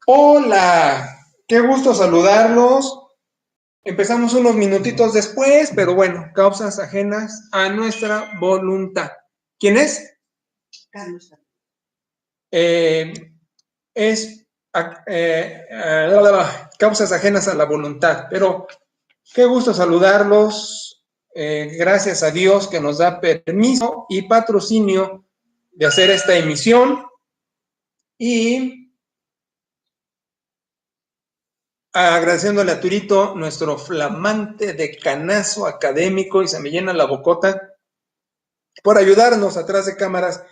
Hola, qué gusto saludarlos. Empezamos unos minutitos después, pero bueno, causas ajenas a nuestra voluntad. ¿Quién es? Carlos. Eh, es causas ajenas a la voluntad, pero qué gusto saludarlos. Gracias a Dios que nos da permiso y patrocinio de hacer esta emisión y agradeciéndole a Turito, nuestro flamante decanazo académico, y se me llena la bocota, por ayudarnos atrás de cámaras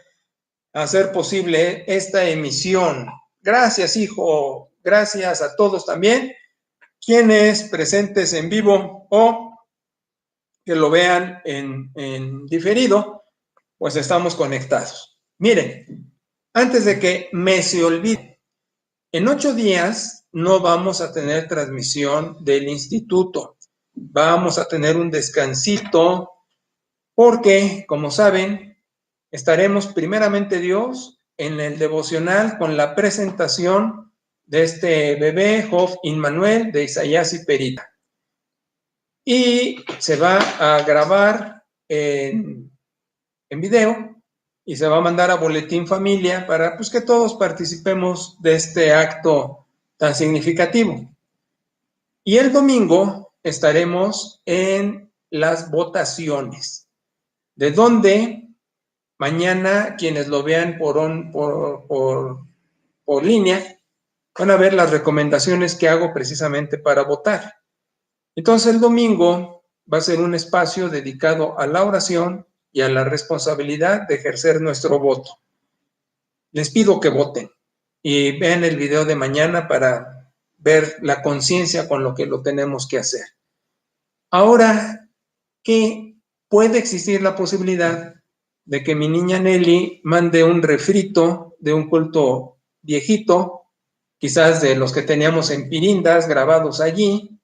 a hacer posible esta emisión. Gracias, hijo. Gracias a todos también, quienes presentes en vivo o que lo vean en diferido, pues estamos conectados. Miren, antes de que me se olvide, en 8 días no vamos a tener transmisión del instituto. Vamos a tener un descansito porque, como saben, estaremos primeramente Dios en el devocional con la presentación de este bebé, Job Immanuel, de Isaías y Perita. Y se va a grabar en video y se va a mandar a Boletín Familia para pues, que todos participemos de este acto tan significativo. Y el domingo estaremos en las votaciones, de donde mañana quienes lo vean por línea van a ver las recomendaciones que hago precisamente para votar. Entonces el domingo va a ser un espacio dedicado a la oración y a la responsabilidad de ejercer nuestro voto. Les pido que voten y vean el video de mañana para ver la conciencia con lo que lo tenemos que hacer. Ahora que puede existir la posibilidad de que mi niña Nelly mande un refrito de un culto viejito, quizás de los que teníamos en Pirindas grabados allí,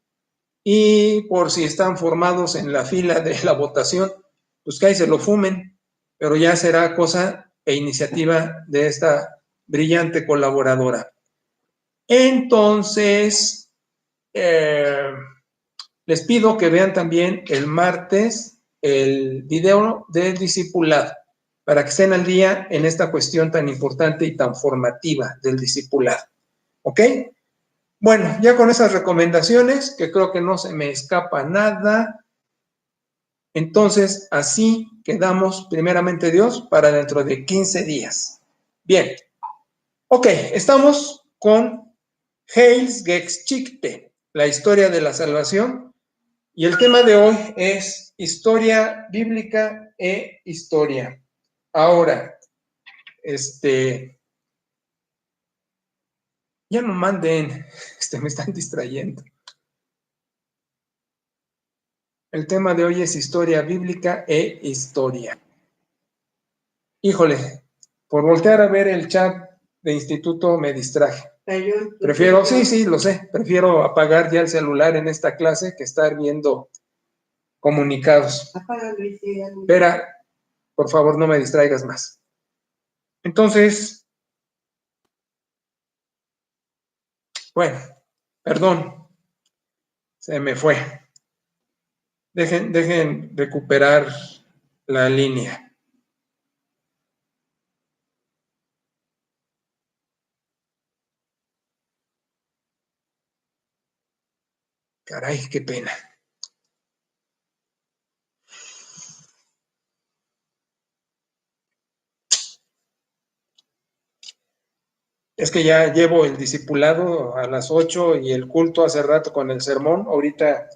y por si están formados en la fila de la votación, pues que ahí se lo fumen, pero ya será cosa e iniciativa de esta brillante colaboradora. Entonces, les pido que vean también el martes el video de discipulado, para que estén al día en esta cuestión tan importante y tan formativa del discipulado. ¿Ok? Bueno, ya con esas recomendaciones, que creo que no se me escapa nada, entonces así quedamos, primeramente Dios, para dentro de 15 días. Bien, ok, estamos con Heils Geschichte, la historia de la salvación, y el tema de hoy es historia bíblica e historia. Ahora, ya no manden, me están distrayendo. El tema de hoy es historia bíblica e historia. Híjole, por voltear a ver el chat de instituto me distraje. Prefiero, sí, lo sé, prefiero apagar ya el celular en esta clase que estar viendo comunicados. Vera, por favor, no me distraigas más. Entonces, bueno, perdón, se me fue. Dejen recuperar la línea. Caray, qué pena. Es que ya llevo el discipulado a las 8 y el culto hace rato con el sermón. Ahorita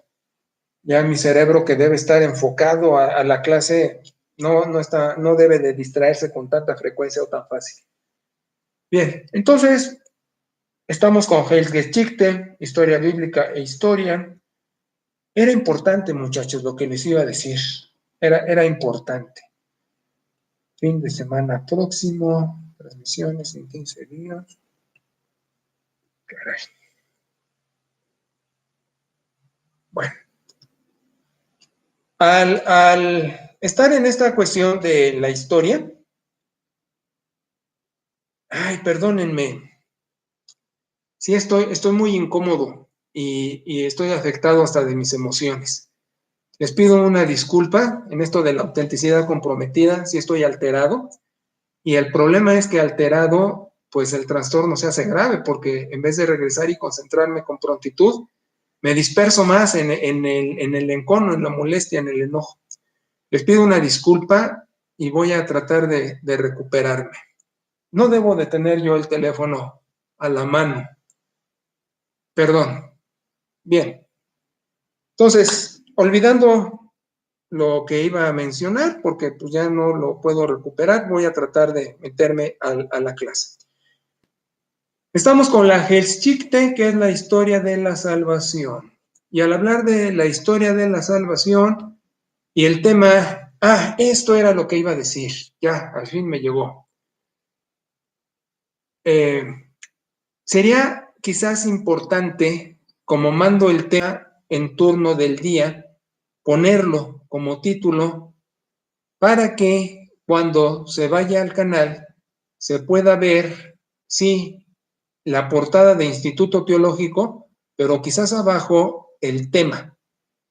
ya mi cerebro, que debe estar enfocado a la clase, no debe de distraerse con tanta frecuencia o tan fácil. Bien, entonces estamos con Heils Geschichte, historia bíblica e historia. Era importante, muchachos, lo que les iba a decir. Era importante. Fin de semana próximo, transmisiones en 15 días. Caray. Bueno. Al estar en esta cuestión de la historia, ay, perdónenme, sí estoy muy incómodo y estoy afectado hasta de mis emociones. Les pido una disculpa en esto de la autenticidad comprometida, si estoy alterado. Y el problema es que alterado, pues el trastorno se hace grave, porque en vez de regresar y concentrarme con prontitud, me disperso más en el encono, en la molestia, en el enojo. Les pido una disculpa y voy a tratar de recuperarme. No debo de tener yo el teléfono a la mano. Perdón. Bien. Entonces, olvidando lo que iba a mencionar, porque pues ya no lo puedo recuperar, voy a tratar de meterme a la clase. Estamos con la Heilsgeschichte, que es la historia de la salvación. Y al hablar de la historia de la salvación y el tema, esto era lo que iba a decir, ya, al fin me llegó. Sería quizás importante, como mando el tema en turno del día, ponerlo como título para que cuando se vaya al canal se pueda ver, sí, la portada de Instituto Teológico, pero quizás abajo el tema.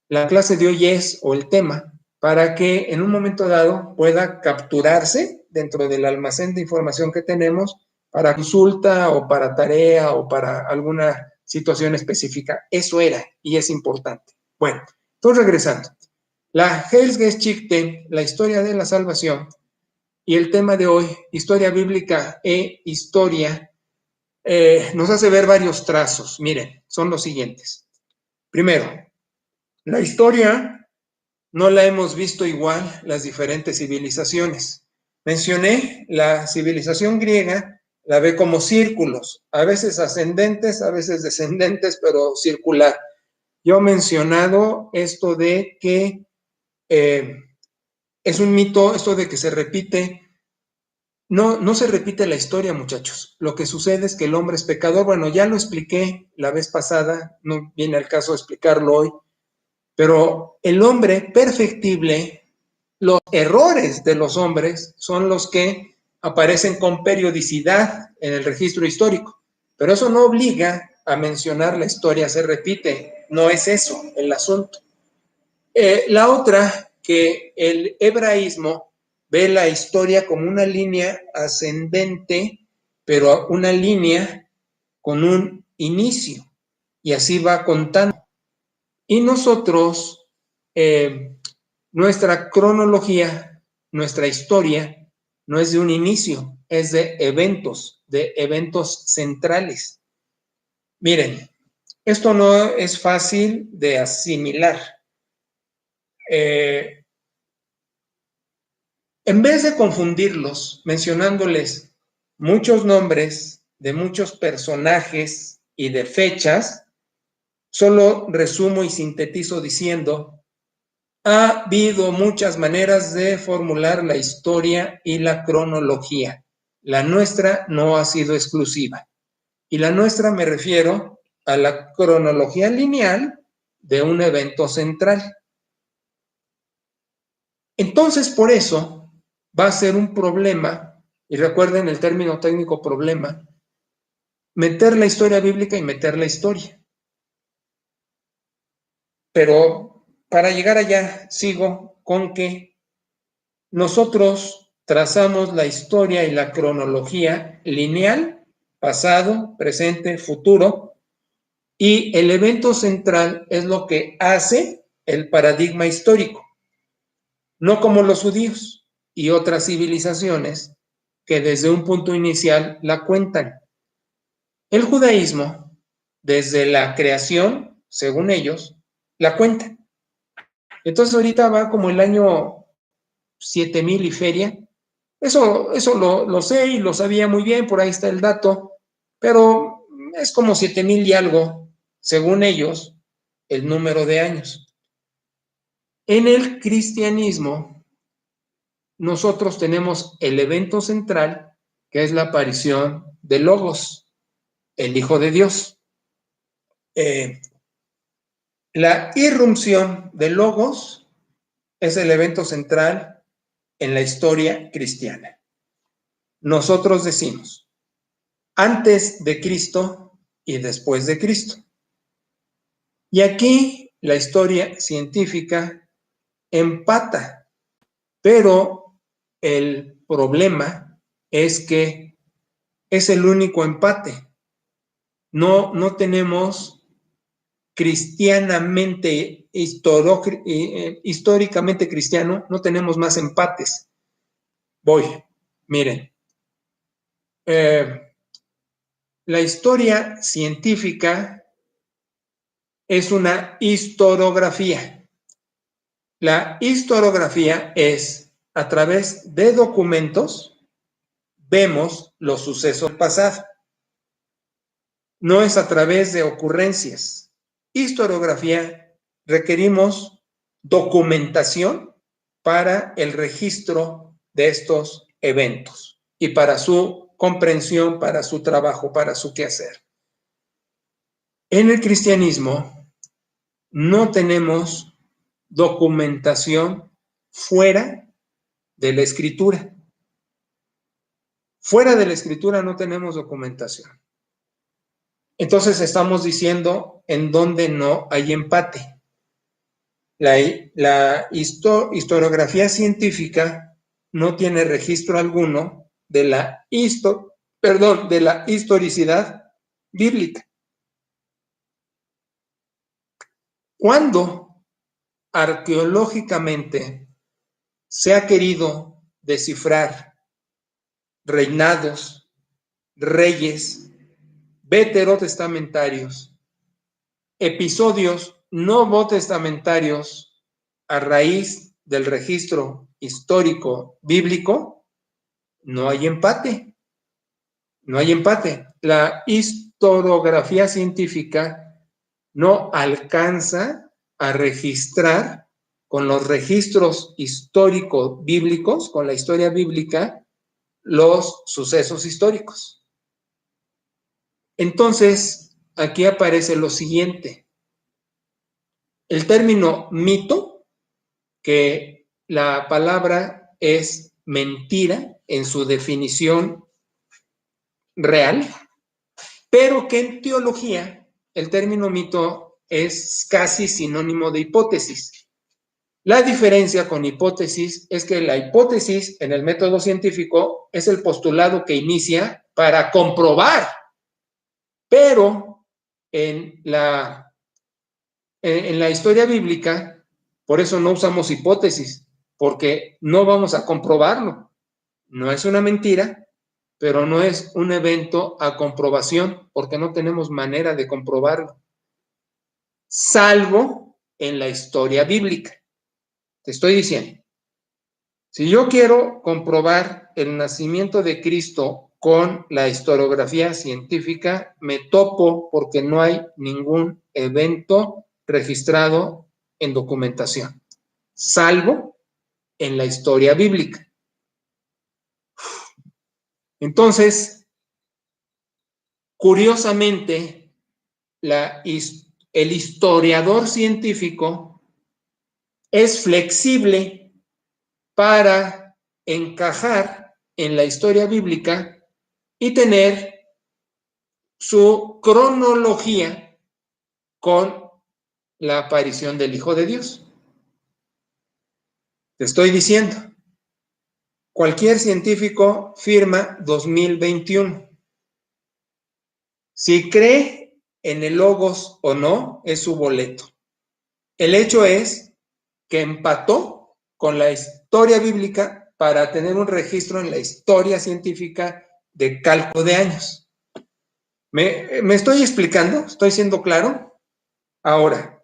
La clase de hoy es, o el tema, para que en un momento dado pueda capturarse dentro del almacén de información que tenemos para consulta o para tarea o para alguna situación específica. Eso era y es importante. Bueno, entonces regresando. La Heilsgeschichte, la historia de la salvación, y el tema de hoy, historia bíblica e historia, nos hace ver varios trazos. Miren, son los siguientes. Primero, la historia no la hemos visto igual las diferentes civilizaciones. Mencioné la civilización griega, la ve como círculos, a veces ascendentes, a veces descendentes, pero circular. Yo he mencionado esto de que es un mito, esto de que se repite. No se repite la historia, muchachos. Lo que sucede es que el hombre es pecador. Bueno, ya lo expliqué la vez pasada, no viene al caso de explicarlo hoy, pero el hombre perfectible, los errores de los hombres son los que aparecen con periodicidad en el registro histórico. Pero eso no obliga a mencionar la historia, se repite. No es eso el asunto. La otra, que el hebraísmo ve la historia como una línea ascendente, pero una línea con un inicio, y así va contando. Y nosotros, nuestra cronología, nuestra historia, no es de un inicio, es de eventos centrales. Miren, esto no es fácil de asimilar. En vez de confundirlos mencionándoles muchos nombres de muchos personajes y de fechas, solo resumo y sintetizo diciendo, ha habido muchas maneras de formular la historia y la cronología. La nuestra no ha sido exclusiva. Y la nuestra me refiero a la cronología lineal de un evento central. Entonces, por eso va a ser un problema, y recuerden el término técnico problema, meter la historia bíblica y meter la historia. Pero para llegar allá, sigo con que nosotros trazamos la historia y la cronología lineal, pasado, presente, futuro, y el evento central es lo que hace el paradigma histórico, no como los judíos y otras civilizaciones que desde un punto inicial la cuentan. El judaísmo, desde la creación, según ellos, la cuenta. Entonces ahorita va como el año 7000 y feria. Eso lo sé y lo sabía muy bien, por ahí está el dato, pero es como 7000 y algo, según ellos, el número de años. En el cristianismo, nosotros tenemos el evento central, que es la aparición de Logos, el Hijo de Dios. La irrupción de Logos es el evento central en la historia cristiana. Nosotros decimos, antes de Cristo y después de Cristo. Y aquí la historia científica empata, pero el problema es que es el único empate. No tenemos cristianamente, históricamente cristiano, no tenemos más empates. Miren, la historia científica es una historiografía. La historiografía es, a través de documentos, vemos los sucesos del pasado. No es a través de ocurrencias. Historiografía, requerimos documentación para el registro de estos eventos y para su comprensión, para su trabajo, para su quehacer. En el cristianismo no tenemos documentación fuera de la escritura. Fuera de la escritura no tenemos documentación. Entonces estamos diciendo en dónde no hay empate. La historiografía científica no tiene registro alguno de la historicidad bíblica. Cuando arqueológicamente se ha querido descifrar reinados, reyes, veterotestamentarios, episodios no testamentarios a raíz del registro histórico bíblico, no hay empate. No hay empate. La historiografía científica no alcanza a registrar con los registros históricos bíblicos, con la historia bíblica, los sucesos históricos. Entonces, aquí aparece lo siguiente. El término mito, que la palabra es mentira en su definición real, pero que en teología el término mito es casi sinónimo de hipótesis. La diferencia con hipótesis es que la hipótesis en el método científico es el postulado que inicia para comprobar, pero en la historia bíblica, por eso no usamos hipótesis, porque no vamos a comprobarlo. No es una mentira, pero no es un evento a comprobación, porque no tenemos manera de comprobarlo, salvo en la historia bíblica. Te estoy diciendo, si yo quiero comprobar el nacimiento de Cristo con la historiografía científica, me topo porque no hay ningún evento registrado en documentación, salvo en la historia bíblica. Entonces, curiosamente, el historiador científico es flexible para encajar en la historia bíblica y tener su cronología con la aparición del Hijo de Dios. Te estoy diciendo, cualquier científico firma 2021. Si cree en el Logos o no, es su boleto. El hecho es que empató con la historia bíblica para tener un registro en la historia científica de cálculo de años. ¿Me estoy explicando? ¿Estoy siendo claro? Ahora,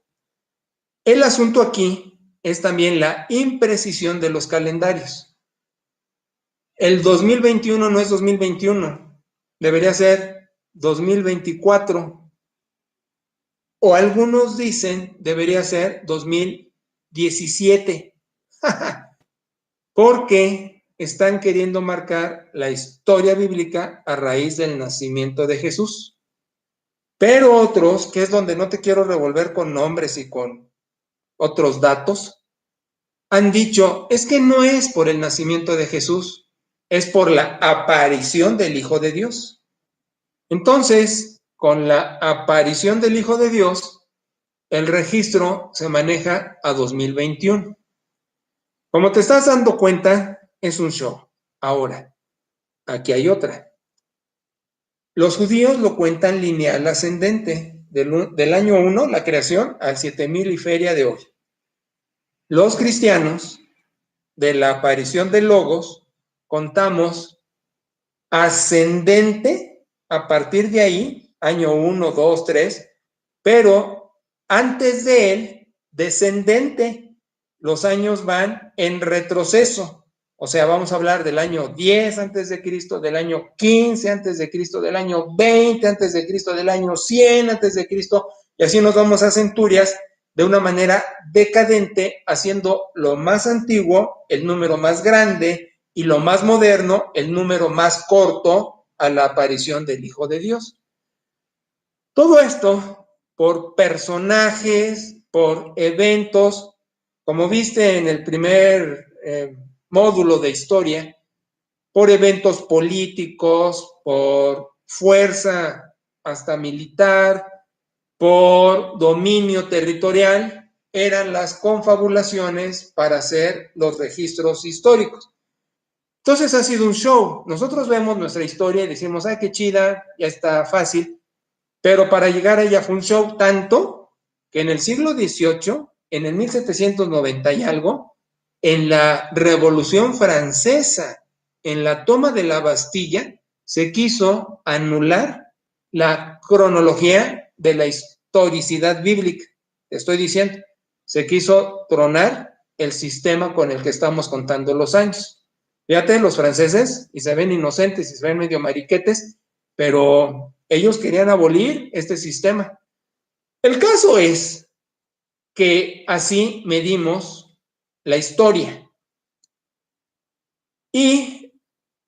el asunto aquí es también la imprecisión de los calendarios. El 2021 no es 2021, debería ser 2024. O algunos dicen debería ser 2017. Porque están queriendo marcar la historia bíblica a raíz del nacimiento de Jesús. Pero otros, que es donde no te quiero revolver con nombres y con otros datos, han dicho, es que no es por el nacimiento de Jesús, es por la aparición del Hijo de Dios. Entonces, con la aparición del Hijo de Dios, el registro se maneja a 2021. Como te estás dando cuenta, es un show. Ahora, aquí hay otra. Los judíos lo cuentan lineal ascendente, del año 1, la creación, al 7000 y feria de hoy. Los cristianos, de la aparición del Logos, contamos ascendente a partir de ahí, año 1, 2, 3, pero antes de él, descendente. Los años van en retroceso. O sea, vamos a hablar del año 10 antes de Cristo, del año 15 antes de Cristo, del año 20 antes de Cristo, del año 100 antes de Cristo, y así nos vamos a centurias de una manera decadente, haciendo lo más antiguo el número más grande y lo más moderno el número más corto a la aparición del Hijo de Dios. Todo esto por personajes, por eventos, como viste en el primer módulo de historia, por eventos políticos, por fuerza hasta militar, por dominio territorial, eran las confabulaciones para hacer los registros históricos. Entonces ha sido un show. Nosotros vemos nuestra historia y decimos, ¡ay, qué chida! Ya está fácil. Pero para llegar a ella fue un show tanto que en el siglo XVIII, en el 1790 y algo, en la Revolución Francesa, en la toma de la Bastilla, se quiso anular la cronología de la historicidad bíblica. Te estoy diciendo, se quiso tronar el sistema con el que estamos contando los años. Fíjate, los franceses, y se ven inocentes y se ven medio mariquetes, pero ellos querían abolir este sistema. El caso es que así medimos la historia y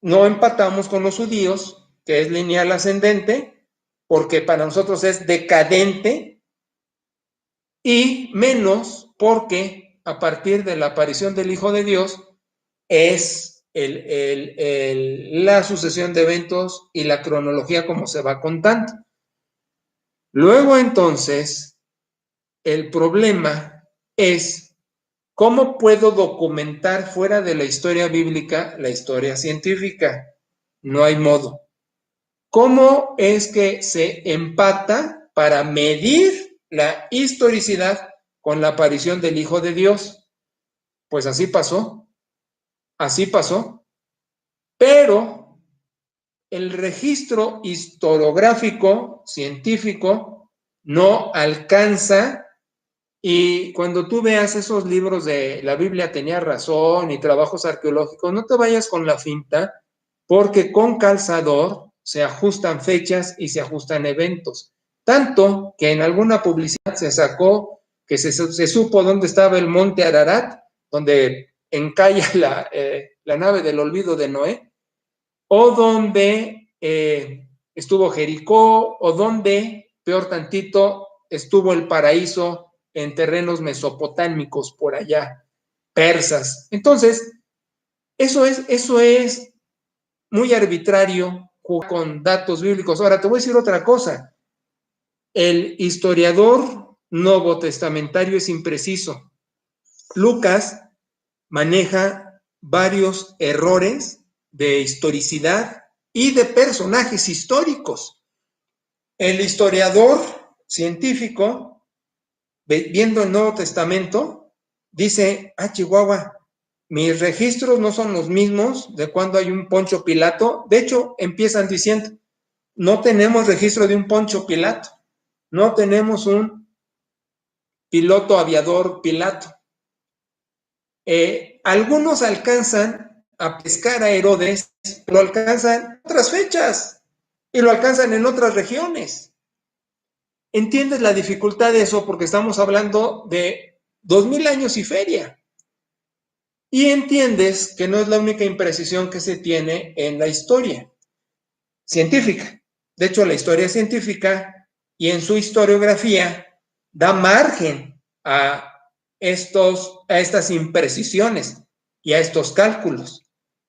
no empatamos con los judíos, que es lineal ascendente, porque para nosotros es decadente, y menos porque a partir de la aparición del Hijo de Dios es la sucesión de eventos y la cronología como se va contando. Luego entonces, el problema es cómo puedo documentar fuera de la historia bíblica la historia científica. No hay modo. ¿Cómo es que se empata para medir la historicidad con la aparición del Hijo de Dios? Pues así pasó. Así pasó. Pero el registro historiográfico científico no alcanza, y cuando tú veas esos libros de La Biblia tenía razón y trabajos arqueológicos, no te vayas con la finta, porque con calzador se ajustan fechas y se ajustan eventos. Tanto que en alguna publicidad se sacó que se supo dónde estaba el monte Ararat, donde encalla la nave del olvido de Noé, o donde estuvo Jericó, o donde, peor tantito, estuvo el paraíso en terrenos mesopotámicos por allá, persas. Entonces, eso es muy arbitrario, jugar con datos bíblicos. Ahora, te voy a decir otra cosa. El historiador novotestamentario es impreciso. Lucas maneja varios errores de historicidad y de personajes históricos. El historiador científico, viendo el Nuevo Testamento, dice, Chihuahua, mis registros no son los mismos de cuando hay un Poncio Pilato. De hecho, empiezan diciendo, no tenemos registro de un Poncio Pilato, no tenemos un piloto aviador Pilato. Algunos alcanzan a pescar a Herodes, lo alcanzan en otras fechas y lo alcanzan en otras regiones. ¿Entiendes la dificultad de eso? Porque estamos hablando de 2000 años y feria. Y entiendes que no es la única imprecisión que se tiene en la historia científica. De hecho, la historia científica y en su historiografía da margen a estas imprecisiones y a estos cálculos.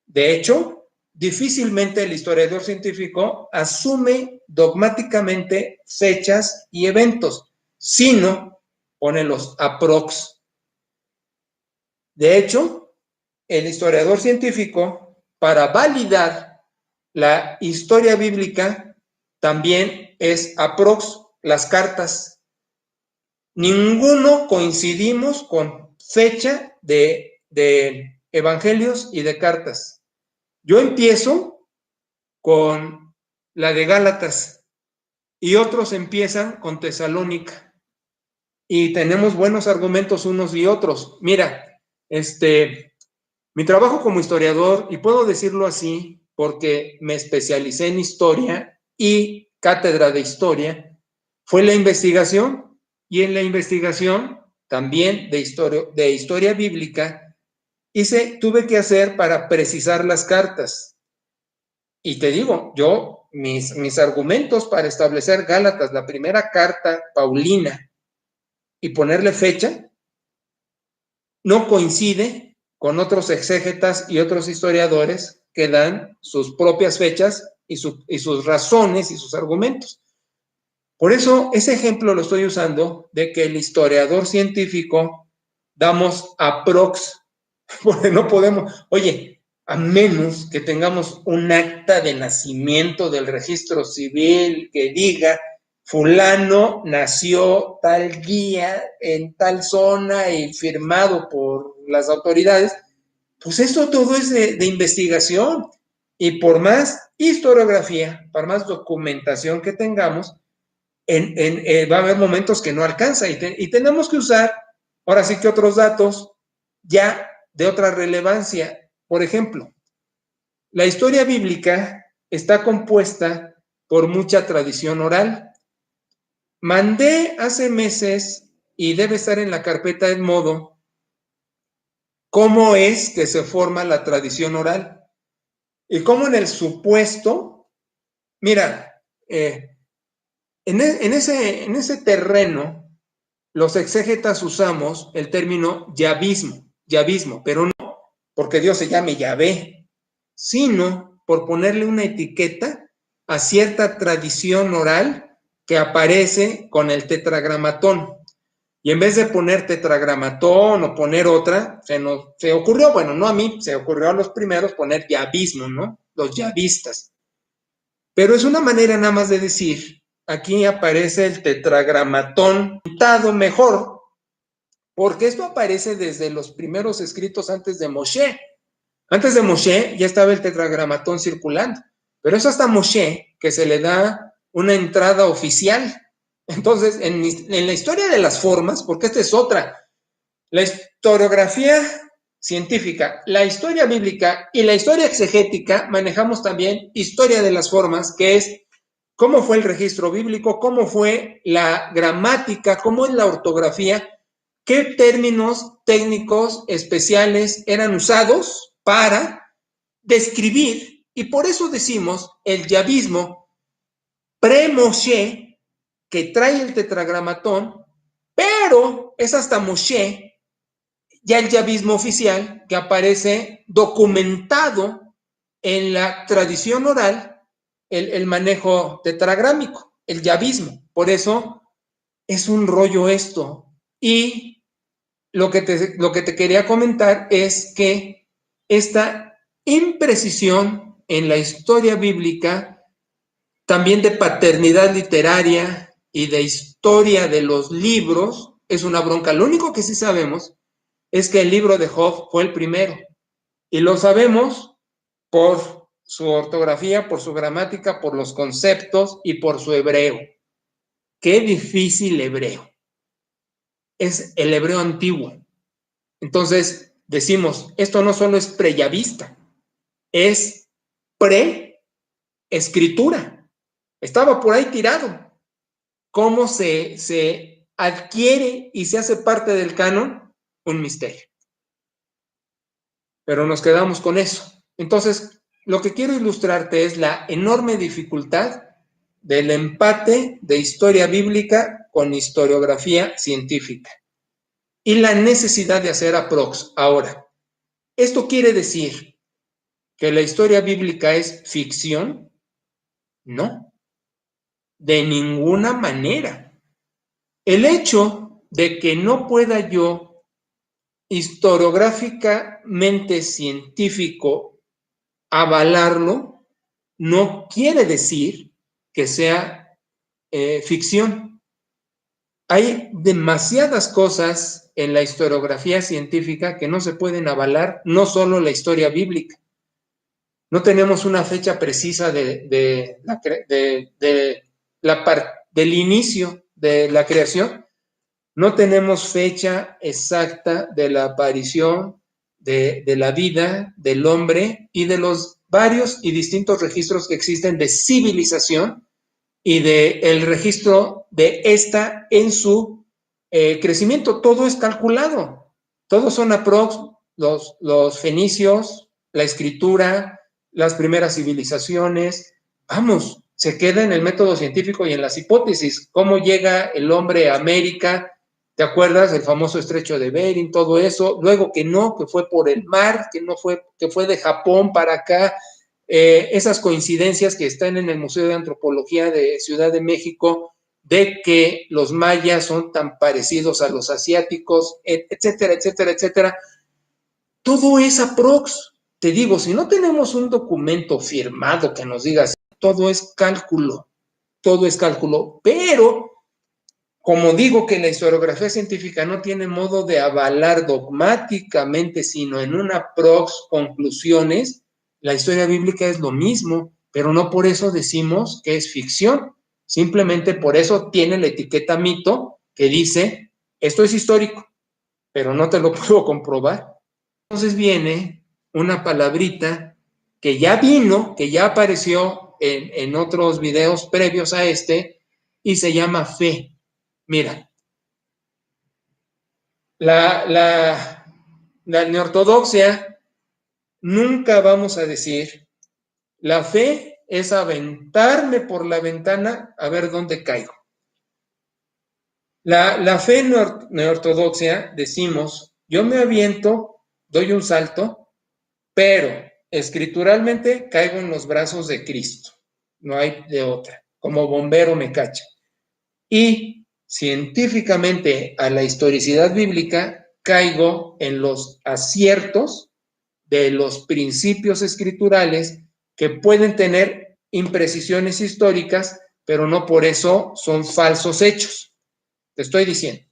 De hecho, difícilmente el historiador científico asume dogmáticamente fechas y eventos, sino pone los aprox. De hecho, el historiador científico, para validar la historia bíblica, también es aprox, las cartas. Ninguno coincidimos con fecha de evangelios y de cartas. Yo empiezo con la de Gálatas y otros empiezan con Tesalónica. Y tenemos buenos argumentos unos y otros. Mira, mi trabajo como historiador, y puedo decirlo así porque me especialicé en historia y cátedra de historia, fue la investigación, y en la investigación también de historia bíblica tuve que hacer para precisar las cartas. Y te digo, yo, mis argumentos para establecer Gálatas, la primera carta paulina, y ponerle fecha, no coincide con otros exégetas y otros historiadores que dan sus propias fechas y sus razones y sus argumentos. Por eso, ese ejemplo lo estoy usando de que el historiador científico damos aprox, porque no podemos, oye, a menos que tengamos un acta de nacimiento del registro civil que diga fulano nació tal día en tal zona y firmado por las autoridades, pues eso todo es de investigación. Y por más historiografía, por más documentación que tengamos, va a haber momentos que no alcanza y tenemos que usar, ahora sí que otros datos ya de otra relevancia. Por ejemplo, la historia bíblica está compuesta por mucha tradición oral. Mandé hace meses, y debe estar en la carpeta en modo, cómo es que se forma la tradición oral. Y cómo en el supuesto, mira, en ese terreno, los exégetas usamos el término yavismo, pero no porque Dios se llame Yahvé, sino por ponerle una etiqueta a cierta tradición oral que aparece con el tetragramatón. Y en vez de poner tetragramatón o poner otra, se ocurrió, bueno, no a mí, se ocurrió a los primeros poner yavismo, ¿no? Los yavistas. Pero es una manera nada más de decir, aquí aparece el tetragramatón pintado mejor, porque esto aparece desde los primeros escritos antes de Moshe. Antes de Moshe ya estaba el tetragramatón circulando, pero es hasta Moshe que se le da una entrada oficial. Entonces, en la historia de las formas, porque esta es otra, la historiografía científica, la historia bíblica y la historia exegética, manejamos también historia de las formas, que es cómo fue el registro bíblico, cómo fue la gramática, cómo es la ortografía, qué términos técnicos especiales eran usados para describir, y por eso decimos el yavismo pre-Moshe, que trae el tetragramatón, pero es hasta Moshe, ya el yavismo oficial, que aparece documentado en la tradición oral, el manejo tetragrámico, el yavismo. Por eso es un rollo esto. Y lo que te quería comentar es que esta imprecisión en la historia bíblica, también de paternidad literaria y de historia de los libros, es una bronca. Lo único que sí sabemos es que el libro de Job fue el primero, y lo sabemos por su ortografía, por su gramática, por los conceptos y por su hebreo. Qué difícil hebreo. Es el hebreo antiguo. Entonces decimos, esto no solo es preyavista, es pre-escritura. Estaba por ahí tirado. ¿Cómo se adquiere y se hace parte del canon? Un misterio. Pero nos quedamos con eso. Entonces, lo que quiero ilustrarte es la enorme dificultad del empate de historia bíblica con historiografía científica y la necesidad de hacer aprox. Ahora, esto quiere decir que la historia bíblica es ficción? No, de ninguna manera. El hecho de que no pueda yo historiográficamente científico avalarlo no quiere decir que sea ficción. Hay demasiadas cosas en la historiografía científica que no se pueden avalar, no solo la historia bíblica. No tenemos una fecha precisa del inicio de la creación. No tenemos fecha exacta de la aparición de la vida del hombre y de los varios y distintos registros que existen de civilización y del registro de esta en su crecimiento. Todo es calculado. Todos son aprox, los fenicios, la escritura, las primeras civilizaciones. Vamos, se queda en el método científico y en las hipótesis. ¿Cómo llega el hombre a América? ¿Te acuerdas del famoso estrecho de Bering? Todo eso. Luego que no, que fue por el mar, que fue de Japón para acá. Esas coincidencias que están en el Museo de Antropología de Ciudad de México, de que los mayas son tan parecidos a los asiáticos, etcétera, etcétera, etcétera. Todo es aprox. Te digo, si no tenemos un documento firmado que nos diga, todo es cálculo, pero como digo que la historiografía científica no tiene modo de avalar dogmáticamente, sino en una prox conclusiones, la historia bíblica es lo mismo, pero no por eso decimos que es ficción. Simplemente por eso tiene la etiqueta mito que dice, esto es histórico, pero no te lo puedo comprobar. Entonces viene una palabrita que ya vino, que ya apareció en otros videos previos a este, y se llama fe. Mira, la neortodoxia nunca vamos a decir, la fe es aventarme por la ventana a ver dónde caigo. La fe neortodoxia decimos, yo me aviento, doy un salto, pero escrituralmente caigo en los brazos de Cristo, no hay de otra, como bombero me cacha. Y científicamente a la historicidad bíblica caigo en los aciertos de los principios escriturales que pueden tener imprecisiones históricas, pero no por eso son falsos hechos. Te estoy diciendo,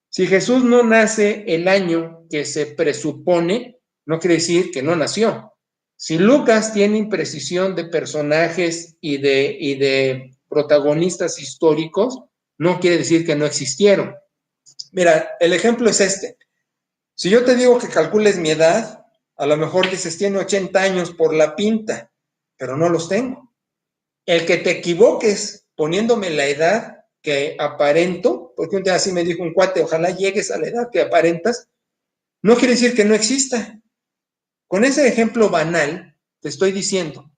si Jesús no nace el año que se presupone, no quiere decir que no nació. Si Lucas tiene imprecisión de personajes y de protagonistas históricos, no quiere decir que no existieron. Mira, el ejemplo es este. Si yo te digo que calcules mi edad, a lo mejor dices, tiene 80 años por la pinta, pero no los tengo. El que te equivoques poniéndome la edad que aparento, porque un día así me dijo un cuate, ojalá llegues a la edad que aparentas, no quiere decir que no exista. Con ese ejemplo banal, te estoy diciendo,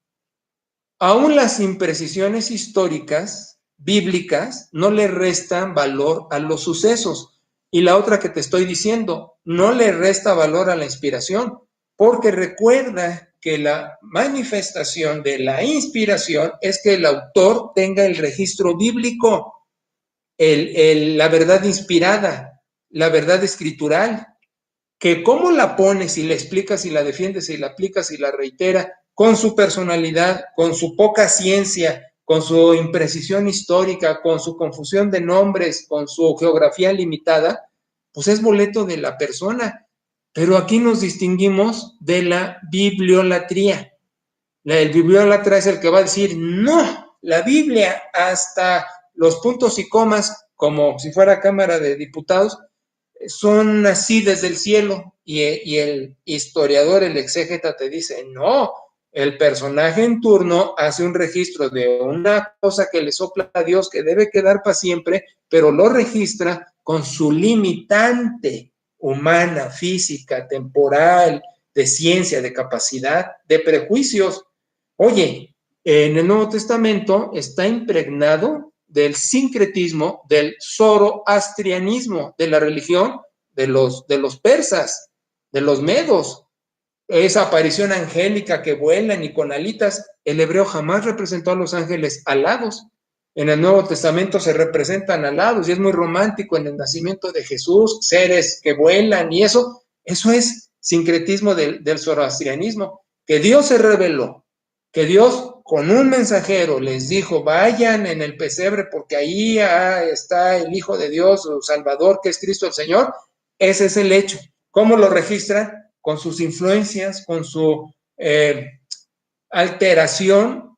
aún las imprecisiones históricas, bíblicas, no le restan valor a los sucesos. Y la otra que te estoy diciendo, no le resta valor a la inspiración, porque recuerda que la manifestación de la inspiración es que el autor tenga el registro bíblico, la verdad inspirada, la verdad escritural, que cómo la pones y la explicas y la defiendes y la aplicas y la reitera con su personalidad, con su poca ciencia, con su imprecisión histórica, con su confusión de nombres, con su geografía limitada, pues es boleto de la persona. Pero aquí nos distinguimos de la bibliolatría. El bibliólatra es el que va a decir, no, la Biblia hasta los puntos y comas, como si fuera Cámara de Diputados, son así desde el cielo, y el historiador, el exégeta te dice, no, el personaje en turno hace un registro de una cosa que le sopla a Dios que debe quedar para siempre, pero lo registra con su limitante humana, física, temporal, de ciencia, de capacidad, de prejuicios. Oye, en el Nuevo Testamento está impregnado del sincretismo, del zoroastrianismo, de la religión de los persas, de los medos. esa aparición angélica que vuelan y con alitas. El hebreo jamás representó a los ángeles alados. En el Nuevo Testamento se representan alados y es muy romántico en el nacimiento de Jesús, seres que vuelan y eso es sincretismo del zoroastrianismo, que Dios se reveló, que Dios con un mensajero les dijo, vayan en el pesebre porque ahí está el Hijo de Dios, el Salvador, que es Cristo el Señor. Ese es el hecho. ¿Cómo lo registran? Con sus influencias, con su alteración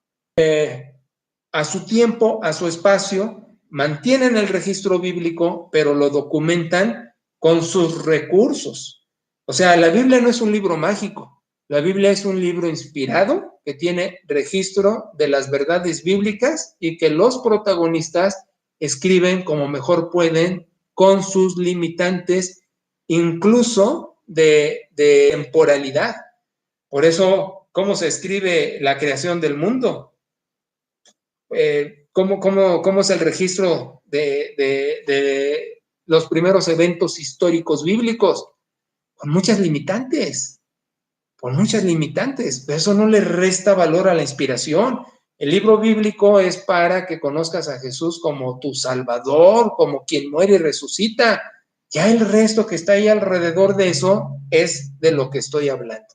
a su tiempo, a su espacio, mantienen el registro bíblico, pero lo documentan con sus recursos. O sea, la Biblia no es un libro mágico, la Biblia es un libro inspirado que tiene registro de las verdades bíblicas y que los protagonistas escriben como mejor pueden con sus limitantes, incluso de temporalidad. Por eso, ¿cómo se escribe la creación del mundo? ¿Cómo es el registro de los primeros eventos históricos bíblicos? Con muchas limitantes, pero eso no le resta valor a la inspiración. El libro bíblico es para que conozcas a Jesús como tu Salvador, como quien muere y resucita. Ya el resto que está ahí alrededor de eso es de lo que estoy hablando.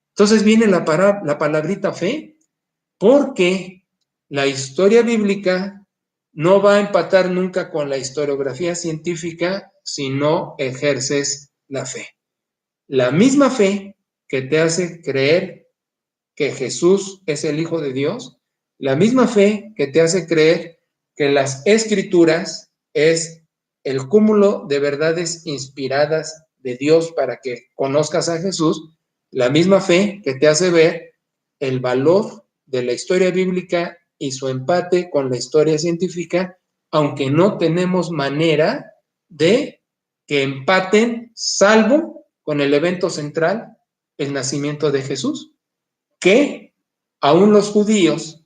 Entonces viene la palabrita fe, porque la historia bíblica no va a empatar nunca con la historiografía científica si no ejerces la fe. La misma fe que te hace creer que Jesús es el Hijo de Dios, la misma fe que te hace creer que las Escrituras es el cúmulo de verdades inspiradas de Dios para que conozcas a Jesús, la misma fe que te hace ver el valor de la historia bíblica y su empate con la historia científica, aunque no tenemos manera de que empaten, salvo con el evento central, el nacimiento de Jesús, que aún los judíos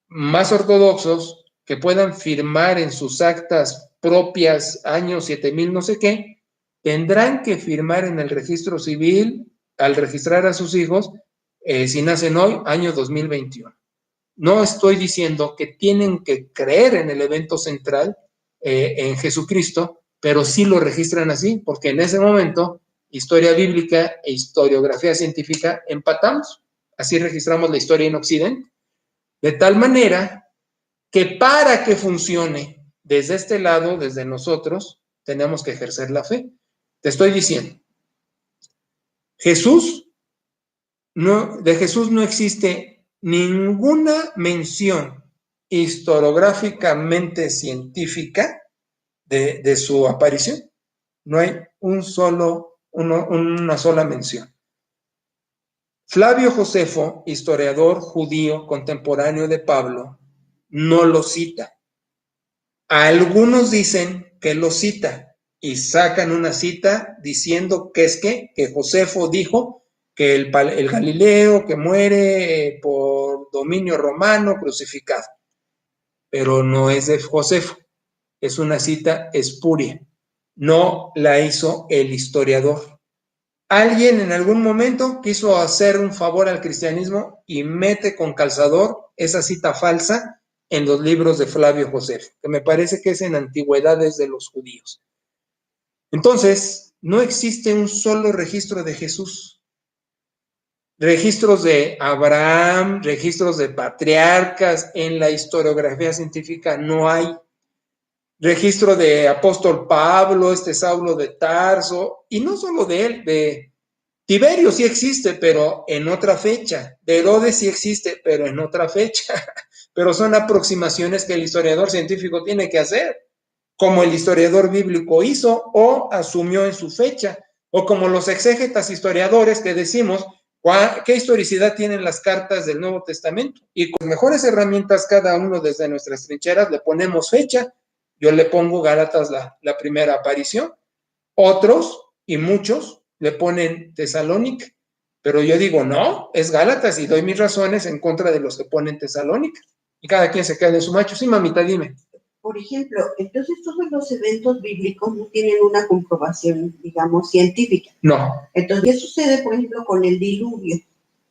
más ortodoxos que puedan firmar en sus actas propias años 7000 no sé qué, tendrán que firmar en el registro civil al registrar a sus hijos si nacen hoy, año 2021. No estoy diciendo que tienen que creer en el evento central, en Jesucristo, pero sí lo registran así, porque en ese momento, historia bíblica e historiografía científica empatamos. Así registramos la historia en Occidente. De tal manera que para que funcione desde este lado, desde nosotros, tenemos que ejercer la fe. Te estoy diciendo, de Jesús no existe ninguna mención historiográficamente científica de su aparición. No hay una sola mención. Flavio Josefo, historiador judío contemporáneo de Pablo, no lo cita. Algunos dicen que lo cita y sacan una cita diciendo que Josefo dijo que el Galileo que muere por dominio romano crucificado, pero no es de Josefo, es una cita espuria, no la hizo el historiador. Alguien en algún momento quiso hacer un favor al cristianismo y mete con calzador esa cita falsa en los libros de Flavio Josefo, que me parece que es en Antigüedades de los Judíos. Entonces, no existe un solo registro de Jesús. Registros de Abraham, registros de patriarcas en la historiografía científica no hay. Registro de apóstol Pablo, Saulo de Tarso, y no solo de él, de Tiberio sí existe, pero en otra fecha. De Herodes sí existe, pero en otra fecha. Pero son aproximaciones que el historiador científico tiene que hacer, como el historiador bíblico hizo o asumió en su fecha, o como los exégetas historiadores que decimos, ¿qué historicidad tienen las cartas del Nuevo Testamento? Y con mejores herramientas cada uno desde nuestras trincheras le ponemos fecha. Yo le pongo Gálatas la primera aparición. Otros, y muchos, le ponen Tesalónica. Pero yo digo, no, es Gálatas y doy mis razones en contra de los que ponen Tesalónica. Y cada quien se queda en su macho. Sí, mamita, dime. por ejemplo, entonces todos los eventos bíblicos no tienen una comprobación, digamos, científica. No. Entonces, ¿qué sucede, por ejemplo, con el diluvio?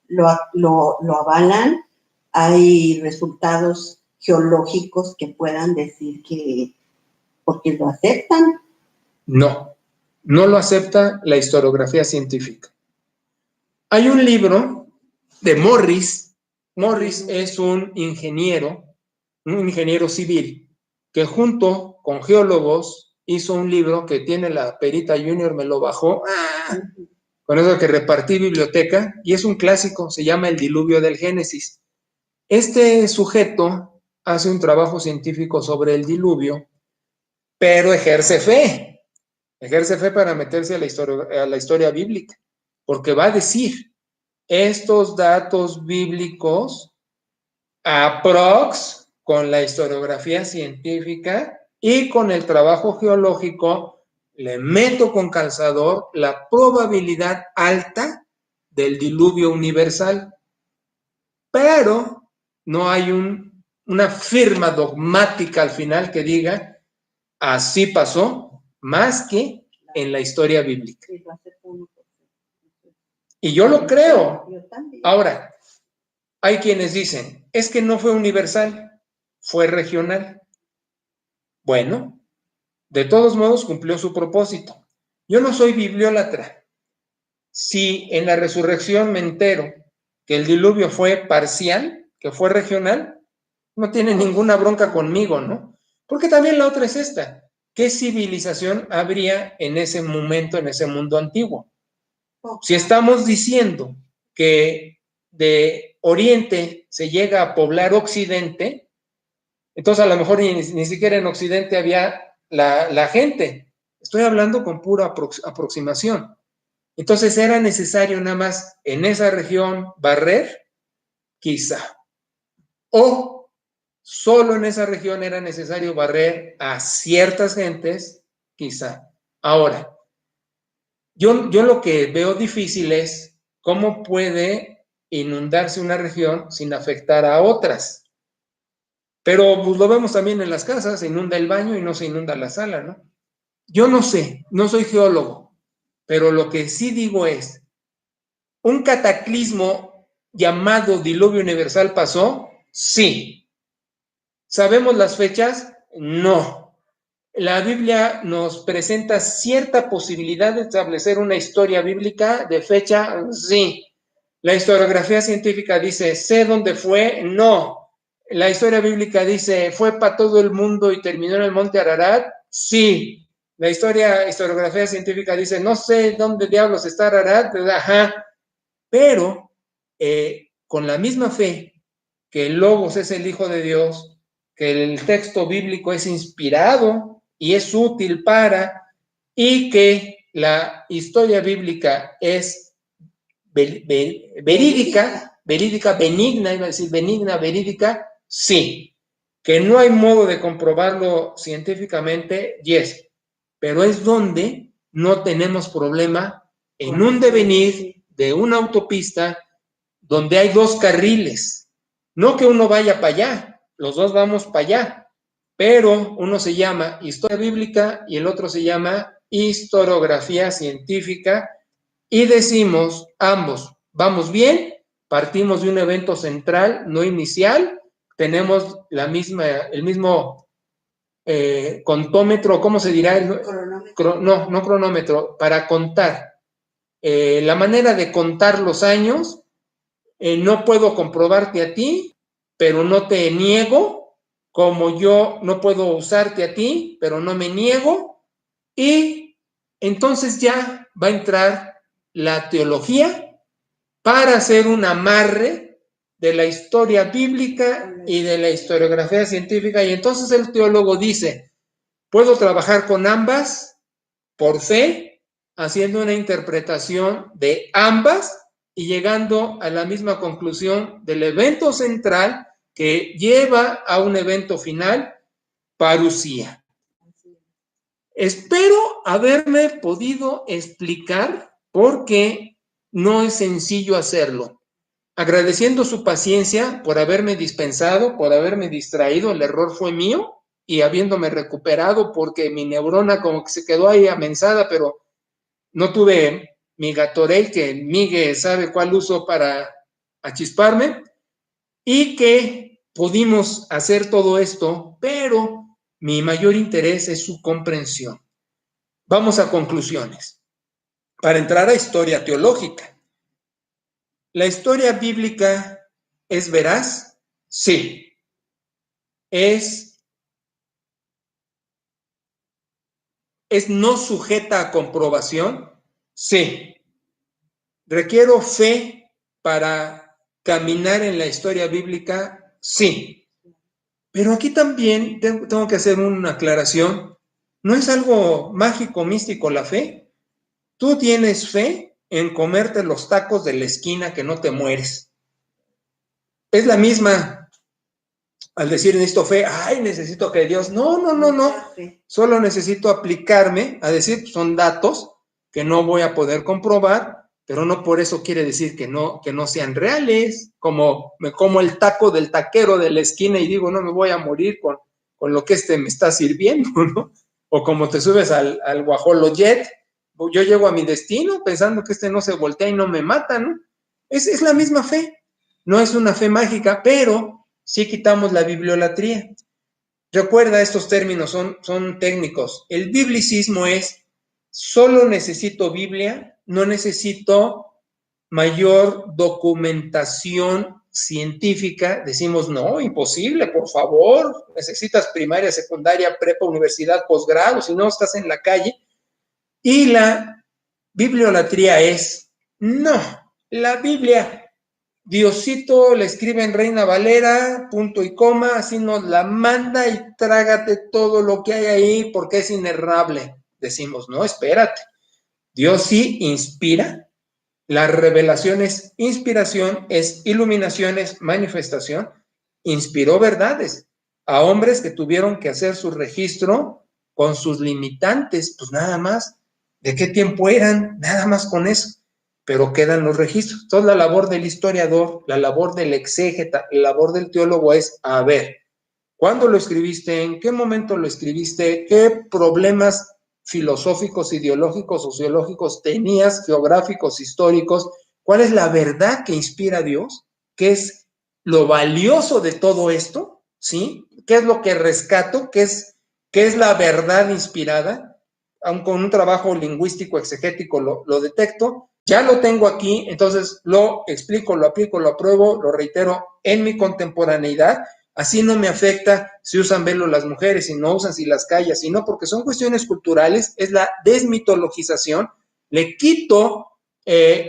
Lo avalan, hay resultados geológicos que puedan decir que, porque lo aceptan. No, no lo acepta la historiografía científica. Hay un libro de Morris. Morris es un ingeniero civil, que junto con geólogos hizo un libro que tiene la perita Junior, me lo bajó, con eso que repartí biblioteca, y es un clásico, se llama El diluvio del Génesis. Este sujeto hace un trabajo científico sobre el diluvio, pero ejerce fe para meterse a la historia bíblica, porque va a decir, estos datos bíblicos aprox con la historiografía científica y con el trabajo geológico, le meto con calzador la probabilidad alta del diluvio universal. Pero no hay una firma dogmática al final que diga, así pasó, más que en la historia bíblica. Y yo lo creo. Ahora, hay quienes dicen, es que no fue universal, fue regional. Bueno, de todos modos cumplió su propósito. Yo no soy bibliólatra. Si en la resurrección me entero que el diluvio fue parcial, que fue regional, no tiene ninguna bronca conmigo, ¿no? Porque también la otra es esta. ¿Qué civilización habría en ese momento, en ese mundo antiguo? Si estamos diciendo que de Oriente se llega a poblar Occidente, entonces a lo mejor ni siquiera en Occidente había la gente. Estoy hablando con pura aproximación. Entonces era necesario nada más en esa región barrer, quizá. O solo en esa región era necesario barrer a ciertas gentes, quizá. Ahora, yo lo que veo difícil es cómo puede inundarse una región sin afectar a otras. Pero pues, lo vemos también en las casas, se inunda el baño y no se inunda la sala, ¿no? Yo no sé, no soy geólogo, pero lo que sí digo es, ¿un cataclismo llamado diluvio universal pasó? Sí. ¿Sabemos las fechas? No. La Biblia nos presenta cierta posibilidad de establecer una historia bíblica de fecha, sí. La historiografía científica dice, ¿sé dónde fue? No. La historia bíblica dice, ¿fue para todo el mundo y terminó en el monte Ararat? Sí. La historiografía científica dice, no sé dónde diablos está Ararat, ajá. Pero con la misma fe que el Logos es el Hijo de Dios, que el texto bíblico es inspirado y es útil para, y que la historia bíblica es verídica, benigna, iba a decir benigna, verídica, sí. Que no hay modo de comprobarlo científicamente, yes. Pero es donde no tenemos problema en un devenir de una autopista donde hay dos carriles. No que uno vaya para allá, los dos vamos para allá, pero uno se llama historia bíblica y el otro se llama historiografía científica y decimos ambos, vamos bien, partimos de un evento central, no inicial, tenemos el mismo contómetro, ¿cómo se dirá? No cronómetro, para contar. La manera de contar los años, no puedo comprobarte a ti, pero no te niego, como yo no puedo usarte a ti, pero no me niego, y entonces ya va a entrar la teología para hacer un amarre de la historia bíblica y de la historiografía científica, y entonces el teólogo dice, puedo trabajar con ambas por fe, haciendo una interpretación de ambas y llegando a la misma conclusión del evento central que lleva a un evento final, parusía. Espero haberme podido explicar porque no es sencillo hacerlo. Agradeciendo su paciencia por haberme dispensado, por haberme distraído, el error fue mío, y habiéndome recuperado porque mi neurona como que se quedó ahí amensada, pero no tuve mi Gatorade, que Migue sabe cuál uso para achisparme, y que pudimos hacer todo esto, pero mi mayor interés es su comprensión. Vamos a conclusiones. Para entrar a historia teológica. ¿La historia bíblica es veraz? Sí. ¿Es no sujeta a comprobación? Sí. ¿Requiero fe para caminar en la historia bíblica? Sí. Pero aquí también tengo que hacer una aclaración. No es algo mágico, místico la fe. Tú tienes fe en comerte los tacos de la esquina que no te mueres. Es la misma al decir necesito fe, ay, necesito que Dios, no. Solo necesito aplicarme a decir, son datos que no voy a poder comprobar, pero no por eso quiere decir que no sean reales, como me como el taco del taquero de la esquina y digo, no me voy a morir con lo que me está sirviendo, ¿no? O como te subes al guajolojet, yo llego a mi destino pensando que no se voltea y no me mata, ¿no? Es la misma fe, no es una fe mágica, pero sí quitamos la bibliolatría. Recuerda, estos términos son técnicos. El biblicismo es, solo necesito Biblia, no necesito mayor documentación científica. Decimos, no, imposible, por favor, necesitas primaria, secundaria, prepa, universidad, posgrado, si no estás en la calle. Y la bibliolatría es, no, la Biblia, Diosito le escribe en Reina Valera, punto y coma, así nos la manda y trágate todo lo que hay ahí porque es inerrable. Decimos, no, espérate. Dios sí inspira. La revelación es inspiración, es iluminación, es manifestación. Inspiró verdades a hombres que tuvieron que hacer su registro con sus limitantes, pues nada más. ¿De qué tiempo eran? Nada más con eso. Pero quedan los registros. Entonces la labor del historiador, la labor del exégeta, la labor del teólogo es, a ver, ¿cuándo lo escribiste? ¿En qué momento lo escribiste? ¿Qué problemas filosóficos, ideológicos, sociológicos tenías, geográficos, históricos? ¿Cuál es la verdad que inspira a Dios? ¿Qué es lo valioso de todo esto? ¿Sí? ¿Qué es lo que rescato? ¿Qué es la verdad inspirada? Aun con un trabajo lingüístico, exegético, lo detecto. Ya lo tengo aquí, entonces lo explico, lo aplico, lo apruebo, lo reitero en mi contemporaneidad. Así no me afecta si usan velo las mujeres, si no usan, si las callas, sino porque son cuestiones culturales, es la desmitologización. Le quito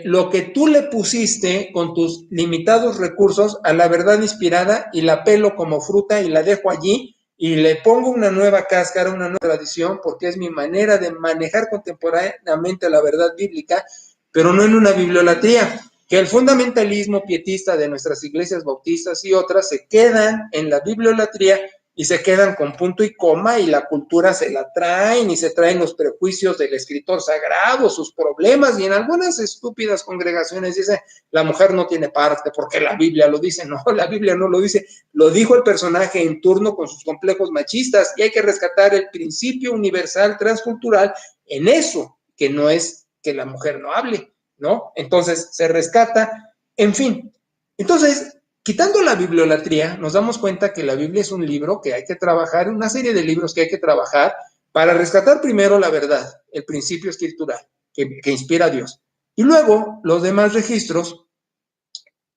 lo que tú le pusiste con tus limitados recursos a la verdad inspirada y la pelo como fruta y la dejo allí y le pongo una nueva cáscara, una nueva tradición, porque es mi manera de manejar contemporáneamente la verdad bíblica, pero no en una bibliolatría. Que el fundamentalismo pietista de nuestras iglesias bautistas y otras se quedan en la bibliolatría y se quedan con punto y coma y la cultura se la traen y se traen los prejuicios del escritor sagrado, sus problemas, y en algunas estúpidas congregaciones dice la mujer no tiene parte porque la Biblia lo dice. No, la Biblia no lo dice, lo dijo el personaje en turno con sus complejos machistas, y hay que rescatar el principio universal transcultural en eso, que no es que la mujer no hable, ¿no? Entonces se rescata, en fin. Entonces, quitando la bibliolatría, nos damos cuenta que la Biblia es un libro que hay que trabajar, una serie de libros que hay que trabajar para rescatar primero la verdad, el principio escritural que inspira a Dios. Y luego los demás registros,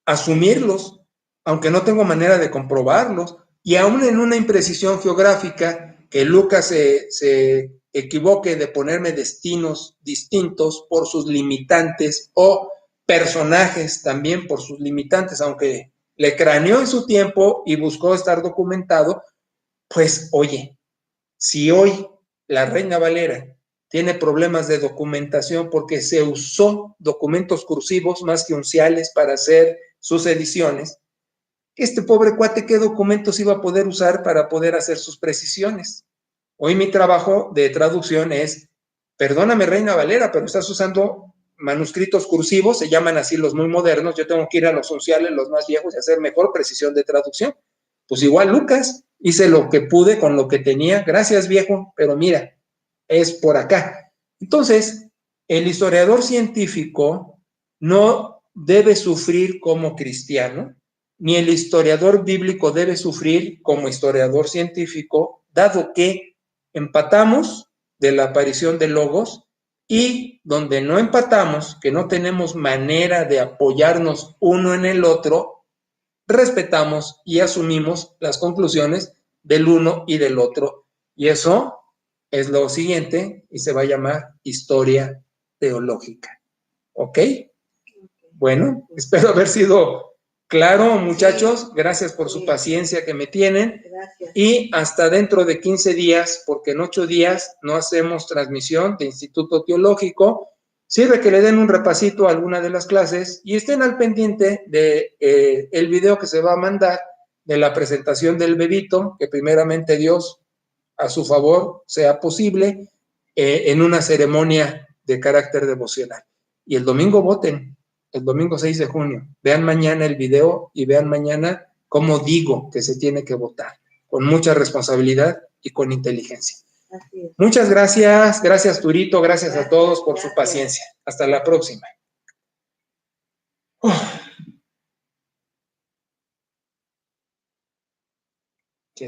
asumirlos, aunque no tengo manera de comprobarlos, y aún en una imprecisión geográfica, que Lucas se equivoque de ponerme destinos distintos por sus limitantes, o personajes también por sus limitantes, aunque le craneó en su tiempo y buscó estar documentado, pues oye, si hoy la Reina Valera tiene problemas de documentación porque se usó documentos cursivos más que unciales para hacer sus ediciones, este pobre cuate, ¿qué documentos iba a poder usar para poder hacer sus precisiones? Hoy mi trabajo de traducción es, perdóname Reina Valera, pero estás usando manuscritos cursivos, se llaman así los muy modernos, yo tengo que ir a los unciales, los más viejos, y hacer mejor precisión de traducción. Pues igual Lucas, hice lo que pude con lo que tenía, gracias viejo, pero mira, es por acá. Entonces, el historiador científico no debe sufrir como cristiano, ni el historiador bíblico debe sufrir como historiador científico, dado que empatamos de la aparición de Logos, y donde no empatamos, que no tenemos manera de apoyarnos uno en el otro, respetamos y asumimos las conclusiones del uno y del otro. Y eso es lo siguiente y se va a llamar historia teológica. ¿Ok? Bueno, espero haber sido claro, muchachos. Gracias por su paciencia que me tienen. Gracias. Y hasta dentro de 15 días, porque en 8 días no hacemos transmisión de Instituto Teológico. Sirve que le den un repasito a alguna de las clases y estén al pendiente de el video que se va a mandar de la presentación del bebito, que primeramente Dios, a su favor, sea posible, en una ceremonia de carácter devocional. Y el domingo voten, el domingo 6 de junio. Vean mañana el video y vean mañana cómo digo que se tiene que votar, con mucha responsabilidad y con inteligencia. Así es. Muchas gracias, gracias Turito, gracias a todos por su paciencia. Hasta la próxima.